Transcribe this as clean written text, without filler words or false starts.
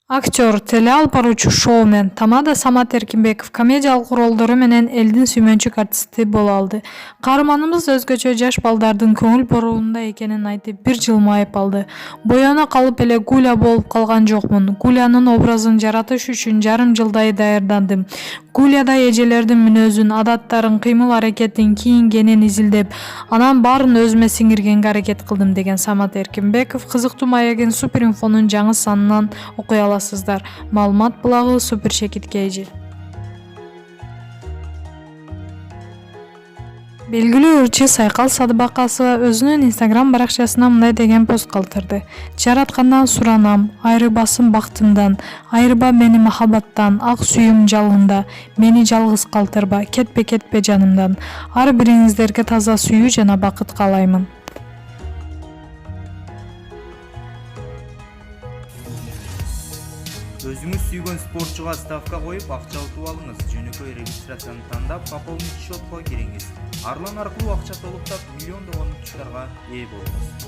Актер, телеал баруучу, шоумен Тамада Самат Эркинбеков комедиялык ролдору менен элдин сүймөнчүк артисти боло алды. Каарманыбыз өзгөчө жаш балдардын көңүл буруунда экенин айтып, бир жылмайып алды. Боёна калып эле Гуля болуп калган жокмун. Гулянын образын жаратыш үчүн жарым жылдай даярдандым. Гуляда эжелердин мүнөзүн, адаттарын, кыймыл-аракетин, кийингенин изилдеп, анан баарын өзүмө сиңиргенге аракет кылдым деген Самат Эркинбеков кызыктуу маегин Суперинфонун жаңы санынан окуй аласыздар. Маалымат булагы Супер Шекит Кейжи. Белгилүү ырчы Сайкал Садыбакасова өзүнүн Instagram баракчасына мындай деген пост калтырды. Жараткандан суранам, айрыбасын бактымдан, айрыба мени махаббаттан, ак сүйүм жалында, мени жалгыз калтырба, кетпе жанымдан. Ар бириңиздерге таза сүйүү жана бакыт каалаймын. Өзүңүз сүйгөн спортчуга ставка коюп, акча утуп алыңыз. Жөнөкөй регистрацияны тандап, пополнить счетко кириңиз. Арлан аркылуу акча толуктап, миллиондогон утуштарга ээ болуңуз.